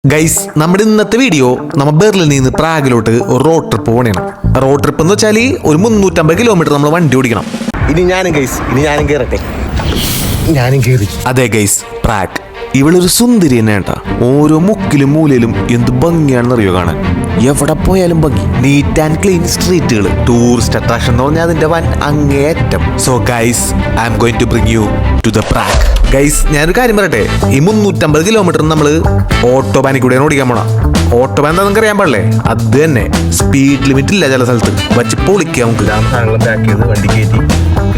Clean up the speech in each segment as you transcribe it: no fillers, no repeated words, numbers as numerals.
Guys, നമ്മുടെ ഇന്നത്തെ video നമ്മൾ ബെർലിനിൽ നിന്ന് പ്രാഗിലോട്ട് ഒരു റോഡ് ട്രിപ്പ് പോകണം. റോഡ് ട്രിപ്പ് എന്ന് വെച്ചാൽ ഒരു 350 കിലോമീറ്റർ നമ്മൾ വണ്ടി ഓടിക്കണം. ഇനി ഞാനും കയറട്ടെ. അതെ ഗൈസ്, പ്രാഗ് ഇവളൊരു സുന്ദരി തന്നെ കേട്ടാ. ഓരോ മുക്കിലും മൂലയിലും എന്ത് ഭംഗിയാണെന്ന് അറിയോ കാണാൻ. എവിടെ പോയാലും ഭംഗി, നീറ്റ് ആൻഡ് ക്ലീൻ സ്ട്രീറ്റുകൾ, ടൂറിസ്റ്റ് അട്രാക്ഷൻ എന്ന് പറഞ്ഞാൽ അതിന്റെ വൻ അങ്ങേയറ്റം. So guys, I am going to bring you to the Prague. Guys, ഞാനൊരു കാര്യം പറയട്ടെ, ഈ 350 കിലോമീറ്റർ നമ്മൾ ഓട്ടോ ബാനിൽ കൂടെയാണ് ഓടിക്കാൻ പോണം. ഓട്ടോ ബാൻ എന്താ നിങ്ങൾക്ക് അറിയാൻ പാടില്ലേ? അത് തന്നെ, സ്പീഡ് ലിമിറ്റ് ഇല്ല ചില സ്ഥലത്ത്, വച്ച് പൊളിക്കാം. നമുക്ക് സാധനങ്ങളും പാക്ക് ചെയ്ത് വണ്ടി കയറ്റി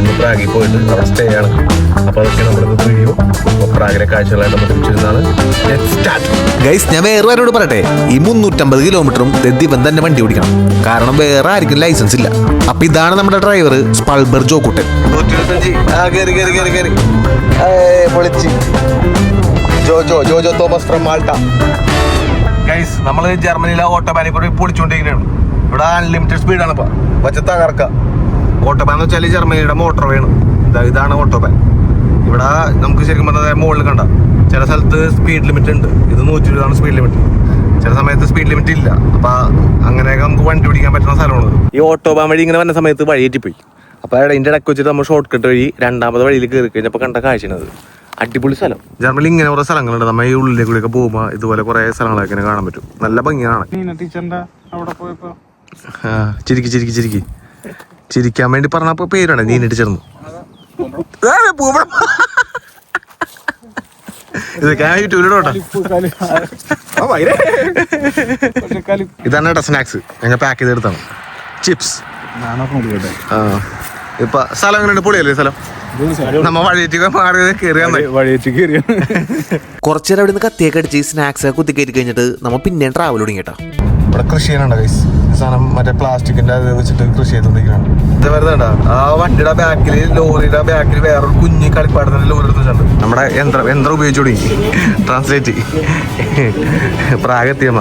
ഇന്ന് പ്രാഗിൽ പോയിട്ട് അവിടെ സ്റ്റേ ആണ്. അപ്പോൾ അതൊക്കെ നമ്മുടെ വീഡിയോ. പ്രാഗിലെ കാഴ്ചകളായിട്ട് നമ്മൾ തിരിച്ചിരുന്നതാണ്. ഗൈസ്, ഞാൻ വേറെ ആരോട് പറയട്ടെ, ഈ 350 കിലോമീറ്ററും ദിവൻ തന്നെ വണ്ടി ഓടിക്കണം. കാരണം വേറെ ആർക്കും ലൈസൻസ് ഇല്ല. അപ്പൊ ഇതാണ് നമ്മുടെ ഡ്രൈവർ സ്പൾബർ Jokuttan. Jojo Thomas from Malta. Guys, നമ്മൾ ജർമ്മനിയിലെ ഓട്ടോ ബാനിൽ കൂടി പൊളിച്ചുകൊണ്ടിരിക്കുകയാണ്. ഇവിടെ അൺലിമിറ്റഡ് സ്പീഡാണ്. ഇപ്പൊ വച്ചത്താ കറക്ക. ഓട്ടോ ബാൻ എന്ന് വെച്ചാൽ ജർമ്മനിയുടെ മോട്ടോർ വേണം. ഇതാണ് ഓട്ടോ ബാൻ. ഇവിടെ നമുക്ക് ശരിക്കും പറഞ്ഞാൽ മുകളിൽ കണ്ട ചില സ്ഥലത്ത് സ്പീഡ് ലിമിറ്റ് ഉണ്ട്. ഇത് 120 സ്പീഡ് ലിമിറ്റ്. ചില സമയത്ത് സ്പീഡ് ലിമിറ്റ് ഇല്ല. അപ്പൊ അങ്ങനെയൊക്കെ നമുക്ക് വണ്ടി ഓടിക്കാൻ പറ്റുന്ന സ്ഥലമാണ്. ഈ ഓട്ടോ ബാൻ വഴി ഇങ്ങനെ വന്ന സമയത്ത് വഴിയേറ്റിപ്പോയി. അപ്പൊ ഇതിന്റെ ഇടയ്ക്ക് വെച്ചിട്ട് നമ്മൾ ഷോർട്ട് കട്ട് വഴി രണ്ടാമത് വഴിയിൽ കയറി കഴിഞ്ഞപ്പോൾ കണ്ട കാഴ്ചയാണ്. അടിപൊളി സ്ഥലം. ജർമ്മനിൽ ഇങ്ങനെ കുറെ സ്ഥലങ്ങളുണ്ട്. നമ്മൾ ഈ ഉള്ളിലേക്കൂടെയൊക്കെ പോകുമ്പോൾ ഇതുപോലെ കുറെ സ്ഥലങ്ങളൊക്കെ ഇങ്ങനെ കാണാൻ പറ്റും. നല്ല ഭംഗിയാണ്. ചിരിക്കി ചിരിക്കാൻ വേണ്ടി പറഞ്ഞപ്പോ പേരാണ് നീന ടീച്ചർന്ന്. ഇതാണ് കേട്ടോ സ്നാക്സ്. ഞങ്ങൾ പാക്ക് ചെയ്തെടുത്താണ്. ചിപ്സ്. ഇപ്പൊ സ്ഥലം എങ്ങനെയുണ്ട്? പൊളിയല്ലേ സ്ഥലം? നമ്മ വഴിയേറ്റ് കയറിയ കുറച്ചേരം അവിടെ നിന്ന് കത്തിയൊക്കെ അടിച്ച് സ്നാക്സ് ഒക്കെ കുത്തിക്കയറ്റി കഴിഞ്ഞിട്ട് നമ്മൾ പിന്നെ ട്രാവൽ തുടങ്ങിട്ടാ. ഇവിടെ കൃഷി ചെയ്യാനുണ്ടോ ഗൈസ്? സാധനം മറ്റേ പ്ലാസ്റ്റിക്കിന്റെ അത് വെച്ചിട്ട് കൃഷി ചെയ്തോണ്ടിരിക്കണം. ഇത് വരുന്നുണ്ടോ? ആ വണ്ടിയുടെ ബാക്കിൽ, ലോറിയുടെ ബാക്കിൽ വേറൊരു കുഞ്ഞി കളിപ്പാടുന്ന ലോറി എടുത്തിട്ടുണ്ട്. നമ്മുടെ യന്ത്രം ഉപയോഗിച്ചു തുടങ്ങി. ട്രാൻസ്ലേറ്റ് പ്രാഗെത്തിയമ്മ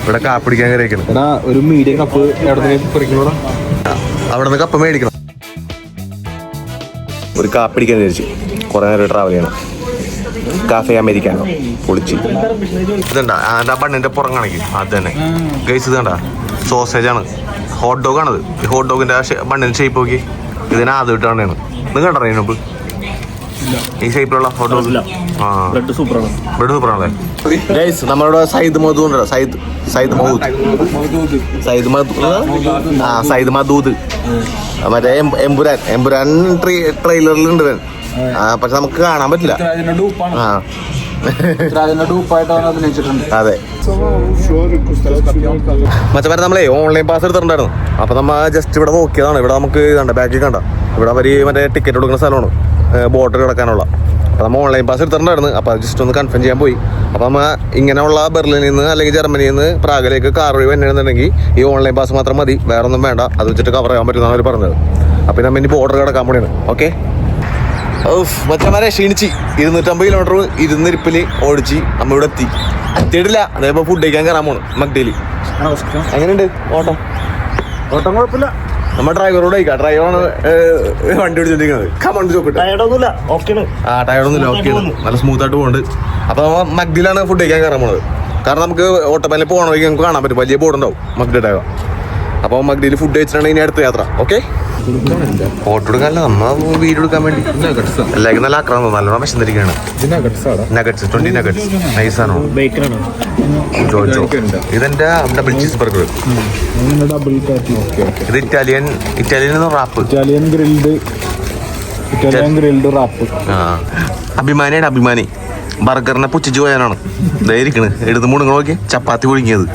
ഇവിടെ കാപ്പ് പിടിക്കാൻ കയറിയിരിക്കണം. ഒരു മീഡിയം കപ്പ് അവിടെ നിന്ന് കപ്പ് മേടിക്കണം. ഒരു കാപ്പ് പിടിക്കാൻ വിചാരിച്ചു. കുറെ നേരം ട്രാവൽ ചെയ്യണം. കാഫേ അമേരിക്കാനോ പൊളിച്ച് ഇതുണ്ടാ ആ ബണ്ണിന്റെ പുറം കാണിക്കും. അത് തന്നെ ഗൈസ്, ഇത് കണ്ട സോസേജ് ആണ്. ഹോട്ട് ഡോഗ് ആണത്. ഈ ഹോട്ട് ഡോഗിന്റെ ബണ്ണിന്റെ ഷേപ്പ് നോക്കി. ഇതിന് ആദ്യമായിട്ടാണ് ഇത് കണ്ടറിയ മുമ്പ് ഈ ഷേപ്പിലുള്ള ഹോട്ട് ഡോഗ്. ബ്രെഡ് സൂപ്പറാണല്ലേ ഗൈസ്. നമ്മളിവിടെ സയ്യിദ് മധു ഉണ്ടോ? സയ്യിദ് മധൂദ് മറ്റേ എമ്പുരാൻ ട്രെയിലറിലുണ്ട്. പക്ഷെ നമുക്ക് കാണാൻ പറ്റില്ല. അതെ, മറ്റേ നമ്മളെ ഓൺലൈൻ പാസ് എടുത്തിട്ടുണ്ടായിരുന്നു. അപ്പൊ നമ്മ ജസ്റ്റ് ഇവിടെ നോക്കിയതാണ്. ഇവിടെ നമുക്ക് കണ്ട ബാക്കിൽ കണ്ട ഇവിടെ അവര് മറ്റേ ടിക്കറ്റ് കൊടുക്കുന്ന സ്ഥലമാണ്, ബോർഡർ കിടക്കാനുള്ള. അപ്പൊ നമ്മൾ ഓൺലൈൻ പാസ് എടുത്തിട്ടുണ്ടായിരുന്നു. അപ്പൊ ജസ്റ്റ് ഒന്ന് കൺഫേം ചെയ്യാൻ പോയി. അപ്പൊ നമ്മ ഇങ്ങനെയുള്ള ബെർലിനിൽ നിന്ന് അല്ലെങ്കിൽ ജർമ്മനിയിൽ നിന്ന് പ്രാഗിലേക്ക് കാർ വഴി വന്നിട്ടുണ്ടെങ്കിൽ ഈ ഓൺലൈൻ പാസ് മാത്രം മതി, വേറെ ഒന്നും വേണ്ട. അത് വെച്ചിട്ട് കവർ ചെയ്യാൻ പറ്റുന്നതാണ് അവർ പറഞ്ഞത്. അപ്പൊ നമ്മ ഇനി ബോർഡർ കിടക്കാൻ പോണെയാണ്. ഓക്കെ, മറ്റന്മാരെ ക്ഷീണിച്ച് 250 കിലോമീറ്റർ ഇരുന്നിരിപ്പില് ഓടിച്ച് നമ്മ ഇവിടെ എത്തിയിട്ടില്ല. അതേപോലെ ഫുഡ് കഴിക്കാൻ കയറാൻ പോണ് മക്ഡേലി. എങ്ങനെയുണ്ട് ഓട്ടം? കുഴപ്പമില്ല. നമ്മ ഡ്രൈവറോട് കഴിക്കാം. ഡ്രൈവറാണ് വണ്ടി ഓടിച്ചോണ്ടിരിക്കുന്നത്. ടയർഡൊന്നുമില്ല, ഓക്കെ, നല്ല സ്മൂത്ത് ആയിട്ട് പോകുന്നുണ്ട്. അപ്പൊ നമ്മ മക്ഡിലാണ് ഫുഡ് കഴിക്കാൻ കയറാൻ പോണത്. കാരണം നമുക്ക് ഓട്ടോപ്പാനിൽ പോകണമെങ്കിൽ നമുക്ക് കാണാൻ പറ്റും, വലിയ ബോർഡ് ഉണ്ടാവും മക്ഡി ഡ്രൈവർ. അപ്പോൾ മക്ഡിയിൽ ഫുഡ് കഴിച്ചിട്ടുണ്ടെങ്കിൽ ഇനി അടുത്ത യാത്ര. ഓക്കെ, ഫോട്ടോ എടുക്കാനല്ല, നമ്മ വീഡിയോ എടുക്കാൻ വേണ്ടി. എല്ലാവർക്കും നല്ല ആക്രാന്തം, നല്ലോണം വിശന്നിരിക്കുകയാണ്. Nuggets 20 nuggets നൈസാണോ? ഇതെന്റെ ഡബിൾ ചീസ് ബർഗർ. ഇത് ഇറ്റാലിയൻ റാപ്പ്. അഭിമാനി ബർഗറിനെ പുച്ഛിച്ച് പോയാനാണ് ഇതായിരിക്കണ്. എടുത്ത് മുടുങ്ങ നോക്കി ചപ്പാത്തി പൊഴിങ്ങിയത്.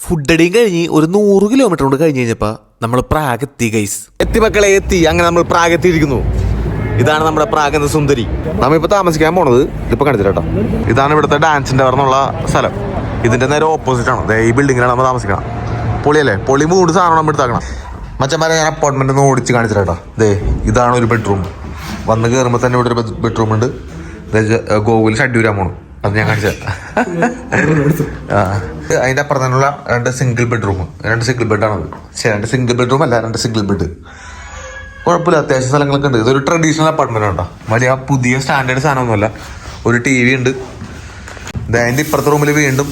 ഫുഡ് അടിയും കഴിഞ്ഞ് ഒരു 100 കിലോമീറ്റർ കൊണ്ട് കഴിഞ്ഞ് കഴിഞ്ഞപ്പോൾ നമ്മൾ പ്രാഗ് എത്തി ഗൈസ്. എത്തി മക്കളെ, എത്തി. അങ്ങനെ നമ്മൾ പ്രാഗ് എത്തിയിരിക്കുന്നു. ഇതാണ് നമ്മുടെ പ്രാഗ് എന്ന സുന്ദരി. നമ്മിപ്പോ താമസിക്കാൻ പോണത് ഇപ്പൊ കണ്ടിട്ടോ. ഇതാണ് ഇവിടുത്തെ ഡാൻസിന്റെ പറഞ്ഞുള്ള സ്ഥലം. ഇതിന്റെ നേരെ ഓപ്പോസിറ്റ് ആണ്. ഈ ബിൽഡിങ്ങിലാണ് നമ്മൾ താമസിക്കണം. പൊളിയല്ലേ? പൊളി 3 സാധനം നമ്മൾ എടുത്താക്കണം. മച്ചന്മാരെ ഞാൻ അപ്പാർട്ട്മെന്റ് ഒന്ന് ഓടിച്ച് കാണിച്ചിട്ടോ. ഇതാണ് ഒരു ബെഡ്റൂം. വന്ന് കയറുമ്പോൾ തന്നെ ഇവിടെ ഒരു ബെഡ്റൂം ഉണ്ട്. ഗോകുൽ ഷഡ്യൂരാൻ പോണു. അത് ഞാൻ കാണിച്ച. അതിന്റെ അപ്പുറം തന്നെയുള്ള 2 സിംഗിൾ ബെഡ്റൂം. 2 സിംഗിൾ ബെഡാണത്. 2 സിംഗിൾ ബെഡ്റൂം അല്ല, 2 സിംഗിൾ ബെഡ്. കുഴപ്പമില്ല, അത്യാവശ്യം സ്ഥലങ്ങളൊക്കെ ഉണ്ട്. ഇതൊരു ട്രഡീഷണൽ അപ്പാർട്ട്മെന്റ് ഉണ്ടോ, വലിയ പുതിയ സ്റ്റാൻഡേർഡ് സാധനമൊന്നുമല്ല. ഒരു TV ഉണ്ട്. അതിൻ്റെ ഇപ്പുറത്തെ റൂമിൽ വീണ്ടും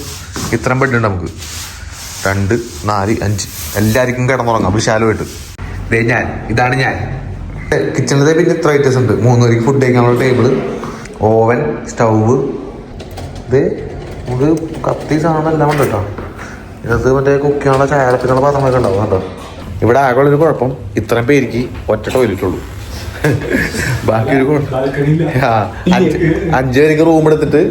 ഇത്രയും ബെഡ് ഉണ്ട് നമുക്ക്. 2, 4, 5 എല്ലാവർക്കും കിടന്നുറങ്ങാം വിശാലമായിട്ട്. ഇതാണ് ഞാൻ. കിച്ചണിലെ പിന്നെ ഇത്ര ഐറ്റംസ് ഉണ്ട്. 3 പേർക്ക് ഫുഡ് കഴിക്കാനുള്ള ടേബിള്, ഓവൻ, സ്റ്റൗവ്. ഇത് നമുക്ക് കത്തി സാധനം എല്ലാം ഉണ്ട് കേട്ടോ. ഇതിനകത്ത് മറ്റേ കുക്കിങ്ങുള്ള ചായപ്പിനുള്ള പാത്രങ്ങളൊക്കെ ഉണ്ടാവും കേട്ടോ. ഇവിടെ ആകെയുള്ളൊരു കുഴപ്പം ഇത്രയും പേർക്ക് ഒറ്റ ടോയ്ലറ്റ് ഉള്ളൂ. ബാക്കി ഒരു 5 പേർക്ക് റൂം എടുത്തിട്ട്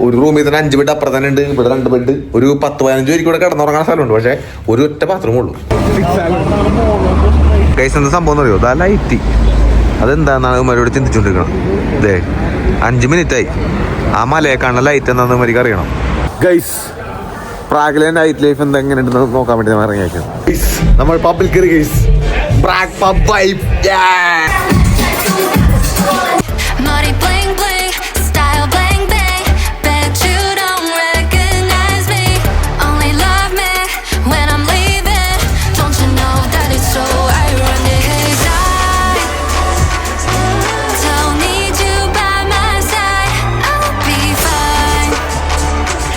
ഒരു റൂമിൽ തന്നെ 5 ബെഡ് അപ്പുറം തന്നെ ഉണ്ട്. ഇവിടെ 2 ബെഡ്, ഒരു 10-15 പേർക്ക് ഇവിടെ കിടന്നുറങ്ങാൻ സ്ഥലമുണ്ട്. പക്ഷെ ഒരു ഒറ്റ ബാത്റൂമേ ഉള്ളൂ. ഗൈസ് എന്താ സംഭവം എന്ന് അറിയോ? അതാ ലൈറ്റ് അതെന്താന്നാണ് ഇവരോട് ചിന്തിച്ചുകൊണ്ടിരിക്കണം. ഇതേ 5 മിനിറ്റായി ആ മലയെ കാണുന്ന ലൈറ്റ് എന്താണെന്ന് മരിക്ക് അറിയണം. ഗൈസ് പ്രാഗിലെ നൈറ്റ് ലൈഫ് എന്താ എങ്ങനെ ഉണ്ടെന്ന് നോക്കാൻ വേണ്ടി ഞാൻ ഇറങ്ങിയേക്കാം. നമ്മൾ പബ്ബിൽ കയറി guys. Prague pub vibe. Money bling bling, style bang bang. Bet you don't recognize me. Only love me when I'm leaving. Don't you know that it's so ironic? 'Cause I don't need you by my side. I'll be fine.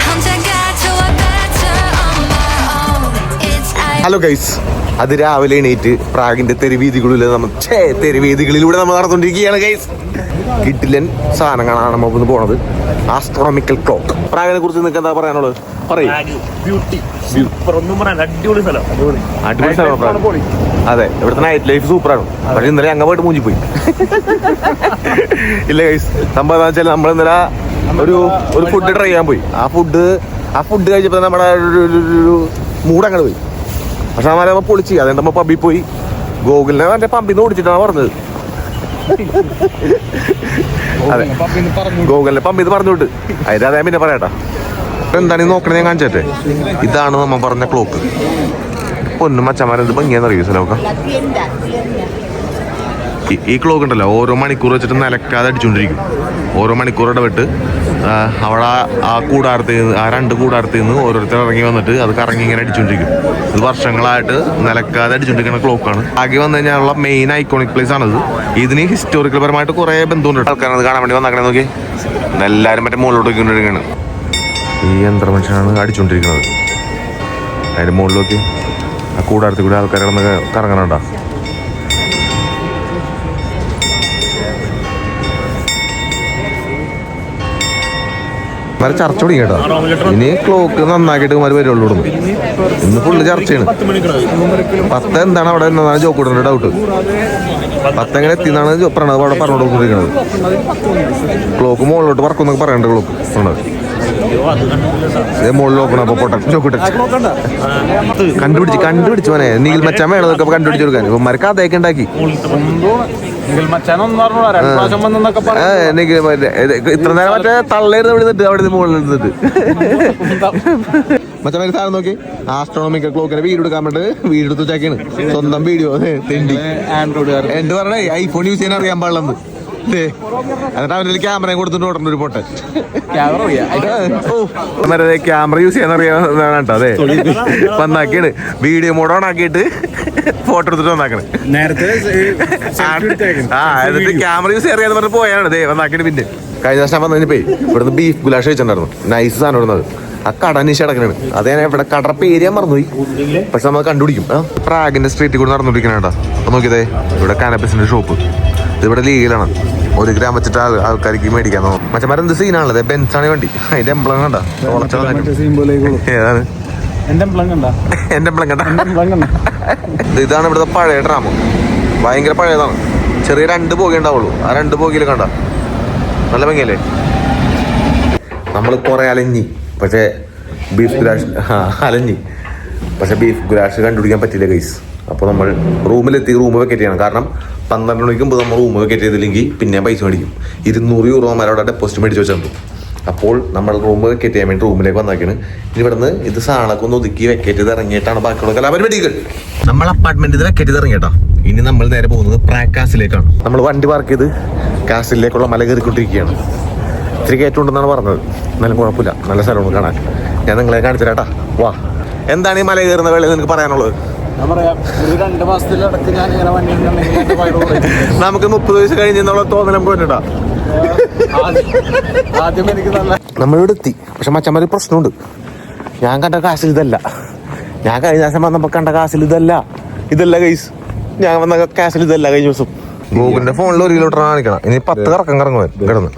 혼자 가져 better on my own. It's hello guys, അത് രാവിലെ എണീറ്റ് പ്രാഗിന്റെ തെരുവീതികളിലൂടെ നമ്മൾ നടന്നുകൊണ്ടിരിക്കുകയാണ് guys. കിട്ടിലൻ സാധനം കാണാൻ നമ്മൾ പോണത് astronomical clock. പ്രാഗിനെ കുറിച്ച് നിങ്ങൾക്ക് എന്താ പറയാനുള്ളത്? പറയും. അടിപൊളി സ്ഥലമാണ്. അതെ, ഇവിടുത്തെ നൈറ്റ് ലൈഫ് സൂപ്പറാണ്. പക്ഷെ ഇന്നലെ അങ്ങ് പോയിട്ട് മൂഞ്ചി പോയി. ഇല്ല ഗൈസ്, സംഭവം എന്താ വെച്ചാൽ നമ്മൾ ഇന്നലെ ഒരു ഫുഡ് ട്രൈ ചെയ്യാൻ പോയി. ആ ഫുഡ് കഴിച്ചപ്പോൾ നമ്മുടെ ഒരു മൂടങ്ങോട്ട് പോയി. പക്ഷെ നമ്മൾ പൊളിച്ച് അതുകൊണ്ട് നമ്മൾ പബ്ബിൽ പോയി. ഗോകുലിനെ മറ്റേ പമ്പിൽ നിന്ന് ഓടിച്ചിട്ടാണ് പറഞ്ഞത്. അതെ, ഗോകുലിനെ പമ്പിൽ നിന്ന് പറഞ്ഞു വിട്ട്. അതിന് അതേ പിന്നെ പറയാട്ടാ. എന്താണ് ഈ നോക്കണേ ഞാൻ കാണിച്ചേ? ഇതാണ് നമ്മ പറഞ്ഞ ക്ലോക്ക്. പൊന്നും മച്ചന്മാരെന്ത് ഭംഗിയാന്നറിയോ സ്ഥലമൊക്കെ. ഈ ക്ലോക്ക് ഉണ്ടല്ലോ ഓരോ മണിക്കൂർ വെച്ചിട്ട് നിലക്കാതെ അടിച്ചുകൊണ്ടിരിക്കും. ഓരോ മണിക്കൂർ ഇടവിട്ട് അവിടെ ആ 2 കൂടാരത്തിൽ നിന്ന് ഓരോരുത്തർ ഇറങ്ങി വന്നിട്ട് അത് കറങ്ങി ഇങ്ങനെ അടിച്ചുകൊണ്ടിരിക്കും. ഇത് വർഷങ്ങളായിട്ട് നിലക്കാതെ അടിച്ചുകൊണ്ടിരിക്കുന്ന ക്ലോക്കാണ്. ആകെ വന്നു കഴിഞ്ഞാലുള്ള മെയിൻ ഐക്കോണിക് പ്ലേസ് ആണിത്. ഇതിന് ഹിസ്റ്റോറിക്കൽ പരമായിട്ട് കുറേ ബന്ധമുണ്ട്. ആൾക്കാരത് കാണാൻ വേണ്ടി വന്നേക്കണേ. നോക്കി എല്ലാവരും മറ്റേ മുകളിലോട്ട് നോക്കിക്കൊണ്ടിരിക്കുകയാണ്. ഈ യന്ത്ര മനുഷ്യനാണ് അടിച്ചുകൊണ്ടിരിക്കുന്നത്. അതിൻ്റെ മുകളിലേക്ക് ആ കൂടാരത്തിൽ കൂടി ആൾക്കാർ കിടന്ന് കറങ്ങണുണ്ടോ? നല്ല ചർച്ച തുടങ്ങി കേട്ടോ. ഇനി ക്ലോക്ക് നന്നാക്കിയിട്ട് മാറി വരുള്ളൂ. ഇന്ന് ഫുള്ള് ചർച്ചയാണ്. 10 എന്താണ് അവിടെ എന്നാണ് ജോക്കൂടെ ഡൗട്ട്. 10 എങ്ങനെ എത്തിയെന്നാണ് പ്രണവ് അവിടെ പറഞ്ഞുകൊണ്ടിരിക്കുന്നത്. ക്ലോക്ക് മുകളിലോട്ട് പറക്കുന്നൊക്കെ പറയണ്ട. ക്ലോക്ക് മുകളിൽ നോക്കണം. അപ്പൊ പൊട്ട ജോക്കൂട്ടെ കണ്ടുപിടിച്ചു മോനെ. നീൽ മച്ചാൻ വേണതൊക്കെ കണ്ടുപിടിച്ചു കൊടുക്കാൻ ഇവന്മാർക്ക് അതൊക്കെ ഉണ്ടാക്കി. ഇത്ര നേരം മറ്റേ തള്ളേരുന്ന് വിടുന്നിട്ട് അവിടെ മുകളിൽ നിന്നിട്ട് മച്ചമാര് സാധനം നോക്കി. ആസ്ട്രോണമിക്കൽ ക്ലോക്കിനെ വീഡിയോ എടുക്കാൻ വേണ്ടി വീഡിയോ എടുത്ത് വെച്ചാക്കിയാണ്. സ്വന്തം വീഡിയോ തെണ്ടി എന്ത് പറഞ്ഞേ ഐഫോൺ യൂസ് ചെയ്യാൻ അറിയാൻ പാടില്ലെന്ന്. എന്നിട്ട് അവന്റെ ക്യാമറയും കൊടുത്തിട്ട് ഓടണ്ട ഒരു പൊട്ടൻ. ക്യാമറ യൂസ് ചെയ്യാൻ അറിയാന്നാണ് കേട്ടോ. അതെ, വന്നാക്കിയാണ് വീഡിയോ മോഡ് ഓൺ ആക്കിയിട്ട് ഫോട്ടോ എടുത്തിട്ട് വന്നാക്കണേ. എന്നിട്ട് ക്യാമറ യൂസ് അറിയാന്ന് പറഞ്ഞ് പോയാണ്. അതെ വന്നാക്കിയിട്ട്. പിന്നെ കഴിഞ്ഞ ദിവസം വന്നതിന് പോയി ഇവിടുന്ന് ബീഫ് ഗുലാഷ് വെച്ചിട്ടുണ്ടായിരുന്നു. നൈസ് സാധനം ഇടുന്നത്. ആ കട അന്വേഷിച്ച് കിടക്കണാണ്. അതേ ഇവിടെ കട പേര് ഞാൻ മറന്നുപോയി. പക്ഷെ നമ്മൾ കണ്ടുപിടിക്കും. പ്രാഗിന്റെ സ്ട്രീറ്റിൽ കൂടെ നടന്നുകൊണ്ടിരിക്കണേട്ടാ. അപ്പൊ നോക്കിയതേ ഇവിടെ കാനബിസിന്റെ ഷോപ്പ്. ഇതിവിടെ ലീഗലാണ്. 1 ഗ്രാം വെച്ചിട്ട് ആൾക്കാർക്ക് മേടിക്കാൻ തോന്നും. മച്ചമാരെ എന്ത് സീനാണല്ലേ? ബെൻസാണ് വണ്ടി. അതിന്റെ എംബ്ലം കണ്ട ഏതാണ്? എന്റെ എംബ്ലം കണ്ട. ഇതാണ് ഇവിടുത്തെ പഴയ ഡ്രാമ. ഭയങ്കര പഴയതാണ്. ചെറിയ 2 ബോഗി ഉണ്ടാവുള്ളൂ. ആ 2 ബോഗിയിൽ കണ്ട നല്ല ഭംഗിയല്ലേ? നമ്മൾ കുറെ അലഞ്ഞി. പക്ഷേ ബീഫ് ഗുലാഷ് കണ്ടുപിടിക്കാൻ പറ്റില്ല ഗൈസ്. അപ്പോൾ നമ്മൾ റൂമിലെത്തി റൂം വെക്കേറ്റ് ചെയ്യണം. കാരണം 12 മണിക്ക് മുമ്പ് നമ്മൾ റൂം വെക്കേറ്റ് ചെയ്തില്ലെങ്കിൽ പിന്നെ പൈസ മേടിക്കും. 200 യൂറോ അവിടെ ഡെപ്പോസിറ്റ് മേടിച്ച് വെച്ചിട്ടുണ്ട്. അപ്പോൾ നമ്മൾ റൂം വെക്കേറ്റ് ചെയ്യാൻ വേണ്ടി റൂമിലേക്ക് വന്നാക്കിയാണ്. ഇനി ഇവിടുന്ന് ഇത് സാധനമൊക്കെ ഒന്ന് ഒതുക്കി വെക്കേറ്റ് ചെയ്ത് ഇറങ്ങിയിട്ടാണ് ബാക്കിയുള്ള കലാപരിപാടികൾ. നമ്മൾ അപ്പാർട്ട്മെന്റിൽ നിന്ന് വെക്കേറ്റ് ചെയ്ത് ഇറങ്ങിയിട്ടാ. ഇനി നമ്മൾ നേരെ പോകുന്നത് പ്രാഗ് കാസിലേക്കാണ്. നമ്മൾ വണ്ടി പാർക്ക് ചെയ്ത് കാസിലേക്കുള്ള മല കയറിക്കൊണ്ടിരിക്കുകയാണ്. ഇത്തിരി കയറ്റുണ്ടെന്നാണ് പറഞ്ഞത്. എന്നാലും കുഴപ്പമില്ല, നല്ല സ്ഥലമാണ് കാണാൻ. ഞാൻ നിങ്ങളെ കാണിച്ചു തരാട്ടാ. വാ. എന്താണ് ഈ മല കയറുന്ന വേളയിൽ നിനക്ക് പറയാനുള്ളത്? നമുക്ക് 30 വയസ്സ് കഴിഞ്ഞെന്നുള്ള തോന്നൽ നമുക്ക് വേണ്ടിട്ടാ. ആദ്യം എനിക്ക് നല്ല നമ്മളിവിടെ എത്തി. പക്ഷെ മച്ചന്മാര് പ്രശ്നമുണ്ട്. ഞാൻ കണ്ട കാശിൽ ഇതല്ല. ഞാൻ കഴിഞ്ഞ ദിവസം വന്നപ്പോ കണ്ട കാശിൽ ഇതല്ല ഗൈസ്. ഞാൻ വന്ന കാശിൽ ഇതല്ല കഴിഞ്ഞ ദിവസം. ഗൂഗിളിന്റെ ഫോണിൽ 1 കിലോമീറ്റർ കാണിക്കണം. ഇനി 10 കറക്കം കറങ്ങുവാൻ കിടന്ന്.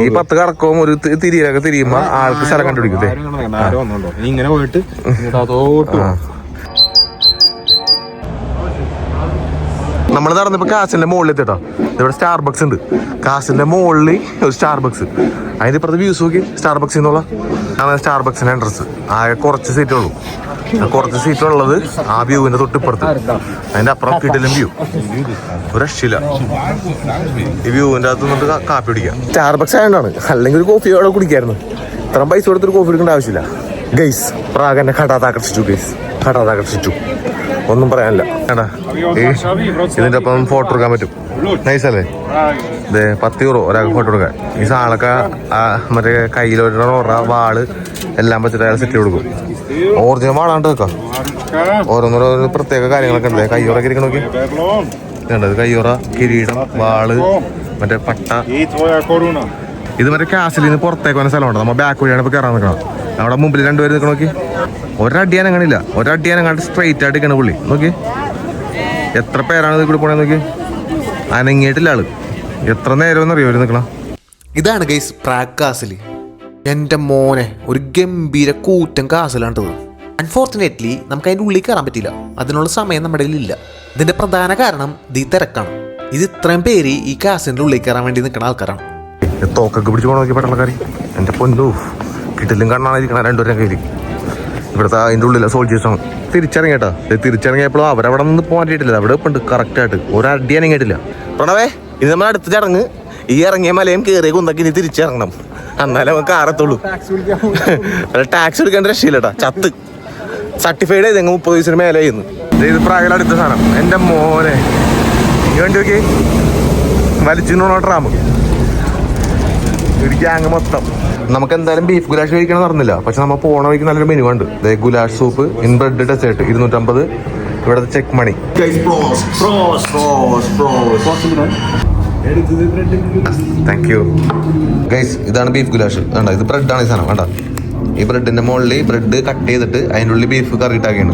ഈ 10 കറക്കവും ഒരു തിരിയൊക്കെ തിരിയുമ്പോ ആൾക്ക് സ്ഥലം കണ്ടുപിടിക്കും. ഇങ്ങനെ പോയിട്ട് നമ്മൾ നടന്നപ്പോ കാസിന്റെ മുകളിൽ എത്തിട്ടോ. ഇവിടെ സ്റ്റാർബക്സ് ഉണ്ട്. കാസിന്റെ മുകളിൽ ഒരു സ്റ്റാർബക്സ്. അതിന്റെ ഇപ്പുറത്ത് വ്യൂസ് നോക്കി സ്റ്റാർബക്സ് എന്നുള്ള സ്റ്റാർബക്സിന്റെ എൻട്രൻസ്. ആകെ കുറച്ച് സീറ്റേ ഉള്ളൂ. കുറച്ച് സീറ്റ് ഉള്ളത് ആ വ്യൂവിന്റെ തൊട്ടിപ്പുറത്ത്. അതിന്റെ അപ്പുറം കിടിലൻ വ്യൂ. ഒരു രക്ഷയില്ല. ഈ വ്യൂവിന്റെ അകത്ത് നിന്നിട്ട് കാപ്പി കുടിക്കാം. സ്റ്റാർബക്സ് ആയതുകൊണ്ടാണ്. അല്ലെങ്കിൽ ഒരു കോഫി അവിടെ കുടിക്കായിരുന്നു. ഇത്രയും പൈസ കൊടുത്തൊരു കോഫി കുടിക്കേണ്ട ആവശ്യമില്ല. ഗൈസ് പ്രാഗ് എന്നെ ഹഠാത്താകർഷിച്ചു. ഹഠാത്താകർഷിച്ചു. ഒന്നും പറയാനില്ല. കേട്ടാ ഇതിന്റെ ഒപ്പം ഫോട്ടോ എടുക്കാൻ പറ്റും. നൈസല്ലേ? ഇതേ 10 യൂറോ ഒരാൾക്ക് ഫോട്ടോ എടുക്കാൻ. ഈ സാധനമൊക്കെ മറ്റേ കയ്യിലൊരു വാള് എല്ലാം വെച്ചിട്ട് അയാൾ സെറ്റ് കൊടുക്കും. ഒറിജിനൽ വാളാണ്ട് വെക്കാം. ഓരോന്നോരോ പ്രത്യേക കാര്യങ്ങളൊക്കെ ഉണ്ട്. കയ്യോറൊക്കെ ഇരിക്കണ നോക്കി. ഇതുണ്ടത് കയ്യോറ, കിരീടം, വാള്, മറ്റേ പട്ട. ഇത് മറ്റേ കാസിൽ നിന്ന് പുറത്തേക്ക് വന്ന സ്ഥലമുണ്ട്. നമ്മൾ ബാക്ക് വഴിയാണ് ഇപ്പൊ കയറാൻ നിൽക്കണം. നമ്മുടെ മുമ്പിൽ 2 പേര് നിൽക്കണം നോക്കി. ഒരടിയാനം കാണില്ല. ഒരടിയാനം കണ്ട് സ്ട്രെയിറ്റ് ആയിട്ട് നിൽക്കണ പുള്ളി നോക്കി. എത്ര പേരാണ് ഇവിടെ പോണേ നോക്കി. അനങ്ങിയിട്ടില്ല ആള്. എത്ര നേരം എന്നറിയോ അവര് നിൽക്കണം. ഇതാണ് ഗൈസ് പ്രാഗ് കാസിൽ. എൻ്റെ മോനെ ഒരു ഗംഭീര കൂറ്റൻ കാസിലാണ്ടത്. അൺഫോർച്ചുനേറ്റ്ലി നമുക്ക് അതിൻ്റെ ഉള്ളിൽ കയറാൻ പറ്റില്ല. അതിനുള്ള സമയം നമ്മുടെ കയ്യിലില്ല. ഇതിൻ്റെ പ്രധാന കാരണം ഈ തിരക്കാണ്. ഇത് ഇത്രയും പേര് ഈ കാസിൻ്റെ ഉള്ളിൽ കയറാൻ വേണ്ടി നിൽക്കുന്ന ആൾക്കാരാണ്. തോക്കൊക്കെ പിടിച്ച് പോകണം നോക്കി പട്ടാളക്കാരി. എൻ്റെ പൊന്നു കിട്ടിലും കണ്ണാണ് ഇരിക്കണം 2 പേരും കയ്യിൽ. ഇവിടുത്തെ അതിൻ്റെ ഉള്ളിലെ സോൾജേഴ്സാണ്. തിരിച്ചിറങ്ങിയേട്ടാ. തിരിച്ചിറങ്ങിയപ്പോഴും അവരവിടെ നിന്ന് പോകാൻ പറ്റിയിട്ടില്ല. അവിടെ ഇപ്പം ഉണ്ട് കറക്റ്റായിട്ട്. ഒരടി അനങ്ങിയിട്ടില്ല. പ്രണവേ ഇത് നമ്മൾ അടുത്ത ചടങ്ങ്. ഈ ഇറങ്ങിയ മലയും കയറിയ കുന്തക്കി ഇനി തിരിച്ചിറങ്ങണം. എന്നാലേ നമുക്ക് കാറത്തുള്ളൂ. ടാക്സ് എടുക്കേണ്ട രക്ഷയില്ലട്ടാ. ചത്ത് സർട്ടിഫൈഡ് ചെയ്ത് 30 വയസ്സിന് മേലെ ചെയ്യുന്നു. ഇത് പ്രായം അടുത്ത സാധനം. എൻ്റെ മോനെ ഈ വണ്ടി നോക്കി വലിച്ചിനോണോ ട്രാമ്. ഒരു ഗ്യാങ് മൊത്തം. നമുക്ക് എന്തായാലും ബീഫ് ഗുലാഷ് കഴിക്കണം നടന്നില്ല. പക്ഷെ നമ്മൾ പോണ വഴിക്ക് നല്ലൊരു മെനു ഉണ്ട്. Goulash soup in bread dessert 250. ഇവിടുത്തെ ചെക്ക് മണി. Thank you guys. ഇതാണ് ബീഫ് ഗുലാഷ്. വേണ്ട ഇത് ബ്രെഡാണ് ഈ സാധനം. വേണ്ട ഈ ബ്രെഡിന്റെ മുകളിൽ ബ്രെഡ് കട്ട് ചെയ്തിട്ട് അതിൻ്റെ ഉള്ളിൽ ബീഫ് കറി ഇട്ടാക്കിയാണ്.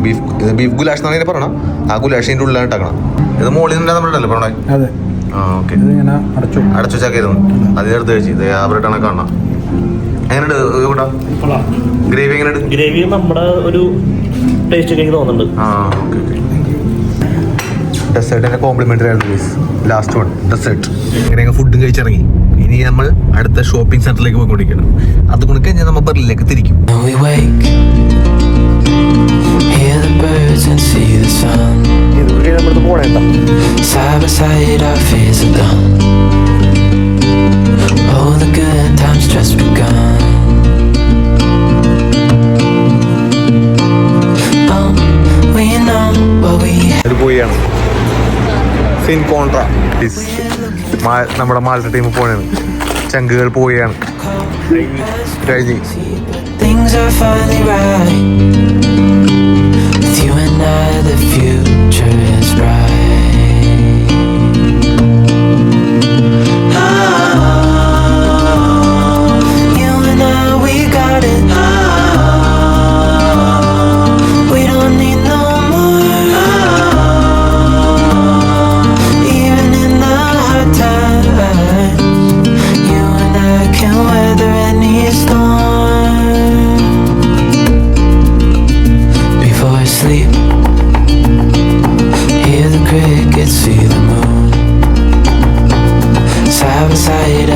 ബീഫ് ഗുലാഷ് എന്നാണ് ഇതിനെ പറയണം. ആ ഗുലാഷ് അതിൻ്റെ ഉള്ളിലാണ് ഇട്ടാക്കണം. ഇത് മുകളിൽ നിന്നുണ്ടല്ലോ പറഞ്ഞേ. ആ ഓക്കെ. അടച്ചു വെച്ചാക്കിയിരുന്നു. അതിനെടുത്ത് കഴിച്ചു. ഇത് ആ ബ്രെഡാണ് കാണാം. എങ്ങനെയുണ്ട് ഇവിടെ ഗ്രേവി? എങ്ങനെയുണ്ട് ഗ്രേവി? നമ്മുടെ ഒരു ടേസ്റ്റ് എനിക്ക് തോന്നുന്നുണ്ട്. ആ ഓക്കെ ഓക്കെ. ഡെസേർട്ടിന്റെ കോംപ്ലിമെന്ററി ആയിരുന്നു ലാസ്റ്റ് വൺ ഡെസേർട്ട്. ഇങ്ങനെ ഫുഡും കഴിച്ചിറങ്ങി. ഇനി നമ്മൾ അടുത്ത ഷോപ്പിംഗ് സെന്ററിലേക്ക് പോയിക്കൊണ്ടിരിക്കണം. അതുകൊണ്ട് കഴിഞ്ഞാൽ നമ്മൾ ബെർലിനിലേക്ക് തിരിക്കും. ഇതുവഴി നമ്മളിത് പോണേട്ടാ. Side by side our fears are done. All the good times just begun. Oh, we know what we ഇത് പോയാണ് ഫിൻ കോൺട്ര. നമ്മുടെ മാൾട്ട ടീം പോയാണ്. ചങ്കുകൾ പോവുകയാണ്. കഴിഞ്ഞ് things are finally right. With you and I the future is bright. You and I we got it. We don't need no more. Even in the hard times, you and I can weather any storm. Before I sleep, hear the crickets, see the moon. Side by side